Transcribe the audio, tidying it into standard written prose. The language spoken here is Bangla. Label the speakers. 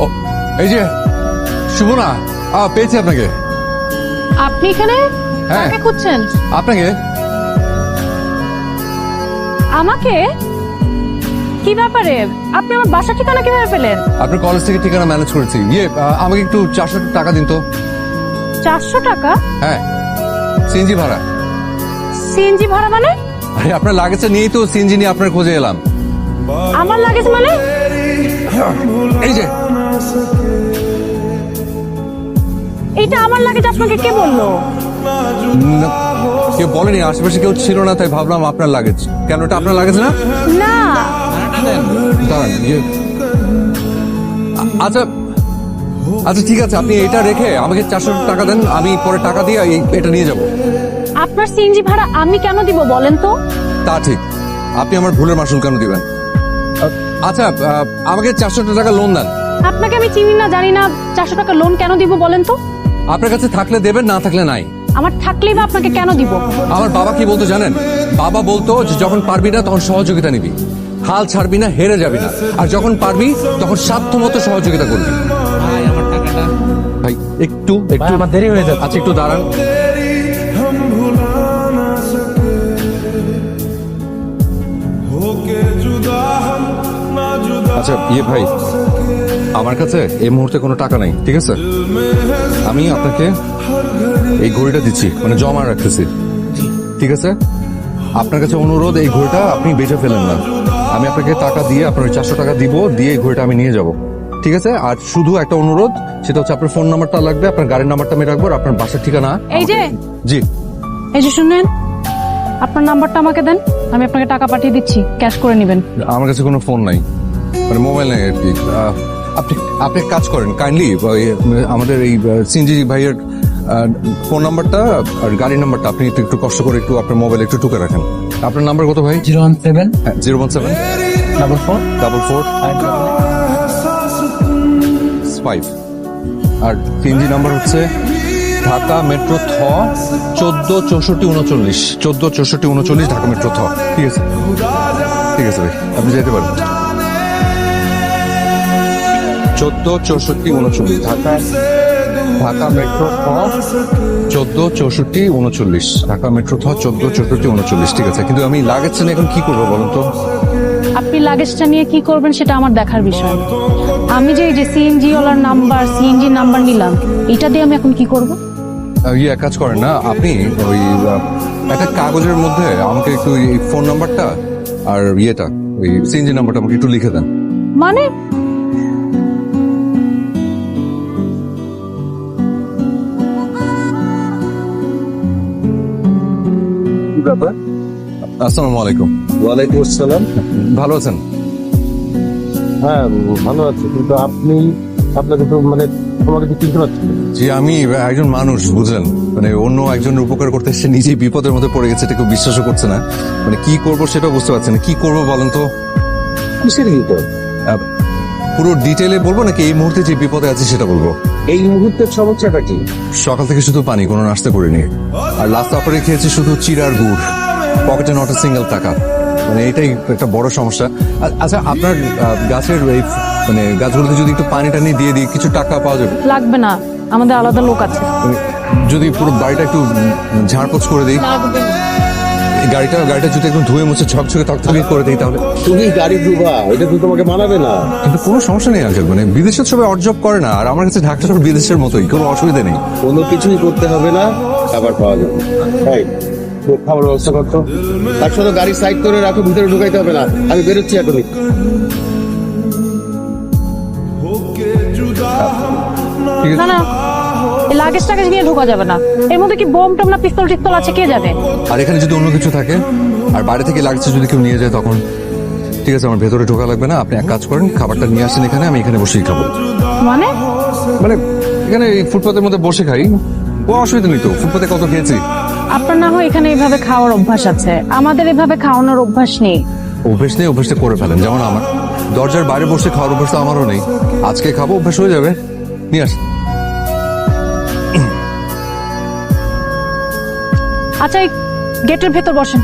Speaker 1: ও এই যে শুভনা, পেয়েছি আপনাকে।
Speaker 2: আপনি এখানে
Speaker 1: হ্যাঁ।
Speaker 2: কাকে খুঁজছেন?
Speaker 1: আপনাকে।
Speaker 2: আমাকে? কি ব্যাপারে? আপনি আমার বাসা ঠিকানা কিভাবে পেলেন?
Speaker 1: আপনার কলেজ থেকে ঠিকানা ম্যানেজ করেছি। আমাকে একটু 400 টাকা দিন তো।
Speaker 2: 400 টাকা?
Speaker 1: হ্যাঁ, সিএনজি ভাড়া।
Speaker 2: সিএনজি ভাড়া মানে?
Speaker 1: আরে আপনার লাগেজটা নিয়েই তো সিএনজি নিয়ে আপনার খোঁজে এলাম।
Speaker 2: আমার লাগেজ মানে?
Speaker 1: এই যে
Speaker 2: এটা আমার লাগেজ, আপনাকে কে বললো?
Speaker 1: না, কেউ বলেনি, আশেপাশে কেউ ছিল না, তাই ভাবলাম আপনার লাগেজ। কেন, এটা আপনার লাগেজ না?
Speaker 2: না।
Speaker 1: দাঁড়ান, আচ্ছা আচ্ছা ঠিক আছে, আপনি এটা রেখে আমাকে 400 টাকা দেন, আমি পরে টাকা দিয়ে এটা নিয়ে যাব।
Speaker 2: আপনার সিএনজি ভাড়া আমি কেন দিব বলেন তো?
Speaker 1: তা ঠিক, আপনি আমার ভুলের মাসুল কেন দিবেন? আচ্ছা, আমাকে 400 টাকা লোন দেন।
Speaker 2: আপনাকে আমি চিনি না, জানি না, 400 টাকা লোন কেন দিব বলেন তো?
Speaker 1: আপনার কাছে থাকলে দেবেন, না থাকলে নাই।
Speaker 2: আমার থাকলেই বা আপনাকে কেন দিব?
Speaker 1: আমার বাবা কি বলতো জানেন? বাবা বলতো যে যখন পারবি না তখন সহযোগিতা নিবি, হাল ছাড়বি না, হেরে যাবি না, আর যখন পারবি তখন সাধ্যমতো সহযোগিতা করবি। ভাই একটু একটু
Speaker 3: আমার দেরি হয়ে যাচ্ছে।
Speaker 1: আচ্ছা একটু দাঁড়ান। আচ্ছা ভাই, আমার কাছে এই মুহূর্তে কোনো টাকা নাই, ঠিক আছে? আমি আপনাকে এই ঘড়িটা দিচ্ছি, মানে জমা রাখতেছি, ঠিক আছে? আপনার কাছে অনুরোধ, এই ঘড়িটা আপনি বেচে ফেলেন না। আমি আপনাকে টাকা দিয়ে আপনার 400 টাকা দিব, দিয়ে এই ঘড়িটা আমি নিয়ে যাব, ঠিক আছে? আর শুধু একটা অনুরোধ, সেটা হচ্ছে আপনার ফোন নাম্বারটা লাগবে, আপনার গাড়ির নাম্বারটা আমি রাখবো, আর আপনার বাসার ঠিকানা।
Speaker 2: এই যে
Speaker 1: জি,
Speaker 2: এই যে শুনেন, আপনার নাম্বারটা আমাকে দেন, আমি আপনাকে টাকা পাঠিয়ে দিচ্ছি, ক্যাশ করে নেবেন।
Speaker 1: আমার কাছে কোনো ফোন নাই, মানে মোবাইল নাই আর কি। আপনি আপনি এক কাজ করেন, কাইন্ডলি আমাদের এই সিনজি ভাইয়ের ফোন নাম্বারটা আর গাড়ির নাম্বারটা আপনি একটু কষ্ট করে একটু আপনার মোবাইলে একটু টুকে রাখেন। আপনার নাম্বার কত ভাই?
Speaker 3: 017
Speaker 1: 017
Speaker 3: 44
Speaker 1: 5 আর সিএনজি নাম্বার হচ্ছে ঢাকা মেট্রো থ 146439 146439 ঢাকা মেট্রো থ। ঠিক আছে, ঠিক আছে ভাই, আপনি যেতে পারেন। 146439 ঢাকা, ঢাকা মেট্রো থ 146439 ঢাকা মেট্রো থ 146439। ঠিক আছে, কিন্তু আমি লাগেজটা নিয়ে এখন কি করবো বলুন তো?
Speaker 2: আপনি লাগেজটা নিয়ে কি করবেন সেটা আমার দেখার বিষয়। আমি যে এই যে সিএনজি ওলার নাম্বার, সিএনজি নাম্বার নিলাম, এটা দিয়ে আমি এখন কি করব?
Speaker 1: এক কাজ করেন না, আপনি ওই একটা কাগজের মধ্যে আমাকে একটু এই ফোন নাম্বারটা আর ওই সিএনজি নাম্বারটা আমাকে একটু লিখে দেন।
Speaker 2: মানে
Speaker 1: আসসালামু আলাইকুম।
Speaker 3: ওয়ালাইকুম আসসালাম।
Speaker 1: ভালো আছেন?
Speaker 3: হ্যাঁ ভালো আছি, কিন্তু আপনাকে তো মানে তোমাকে তো চিনতে পারছি না।
Speaker 1: জি, আমি একজন মানুষ, বুঝলেন, মানে অন্য একজনের উপকার করতে এসে নিজেই বিপদের মধ্যে পড়ে গেছে, এটা কেউ বিশ্বাসও করছে না। মানে কি করবো সেটাও বুঝতে পারছি না। কি করবো বলেন তো?
Speaker 3: কিসের বিপদ?
Speaker 1: পুরো ডিটেলে বলবো নাকি এই মুহূর্তে যে বিপদে আছি সেটা বলবো?
Speaker 3: এই মুহূর্তের সমস্যাটা কি?
Speaker 1: সকাল থেকে শুধু পানি, কোনো নাস্তা করিনি, আর লাস্ট আপারে খেয়েছি শুধু চিড় আর গুড়, পকেটে নট সিঙ্গেল টাকা। মানে এটাই একটা বড় সমস্যা। আচ্ছা, আপনার গাছের এই মানে গাছগুলোতে যদি একটু পানি টানি দিয়ে দিই, কিছু টাকা পাওয়া যাবে?
Speaker 2: লাগবে না, আমাদের আলাদা লোক আছে।
Speaker 1: মানে যদি পুরো বাড়িটা একটু ঝাড়পোছ করে দিই, গাড়িটা যদি একদম ধুয়ে মুছে ঝকঝকে তকতকে করে দিই, তাহলে?
Speaker 3: তুমি গাড়ি ডুবা, এটা তো তোমাকে মানাবে না।
Speaker 1: কিন্তু কোনো সমস্যা নেই আঙ্কেল, মানে বিদেশের সবাই অর্জব করে না, আর আমার কাছে ঢাকা শহর বিদেশের মতোই, কোনো অসুবিধা নেই।
Speaker 3: কোনো কিছুই করতে হবে না, খাবার পাওয়া যাবে। তাই খাবার ব্যবস্থা করতো, তার সাথে গাড়ি সাইড করে রাখো, ভিতরে ঢুকাইতে হবে না। আমি বেরোচ্ছি এখনই।
Speaker 1: ঠিক
Speaker 2: না
Speaker 1: আছে,
Speaker 2: না, এই লাগেজ টাগেজ নিয়ে ঢোকা যাবে না। এর মধ্যে কি বোম টোম না পিস্তল টিস্তল আছে, কে জানে?
Speaker 1: আর এখানে যদি অন্য কিছু থাকে আর বাইরে থেকে লাগছে যদি কেউ নিয়ে যায় তখন? ঠিক আছে, আমার ভেতরে ঢোকা লাগবে না, আপনি এক কাজ করেন, খাবারটা নিয়ে আসেন এখানে, আমি এখানে বসেই খাবো।
Speaker 2: মানে
Speaker 1: মানে এখানে এই ফুটপাতের মধ্যে বসে খাই, কোনো অসুবিধা নেই তো, ফুটপাতে কত খেয়েছি।
Speaker 2: আপনার না হয় এখানে এইভাবে খাওয়ার অভ্যাস আছে, আমাদের এভাবে খাওয়ানোর অভ্যাস নেই।
Speaker 1: অভ্যেস নেই, অভ্যেসটা করে ফেলেন, যেমন আমার দরজার বাইরে বসে খাওয়ার অভ্যাস তো আমারও নেই। আজকে খাবো, অভ্যাস হয়ে যাবে, নিয়ে আস।
Speaker 2: আচ্ছা, এই গেটের ভেতর বসেন।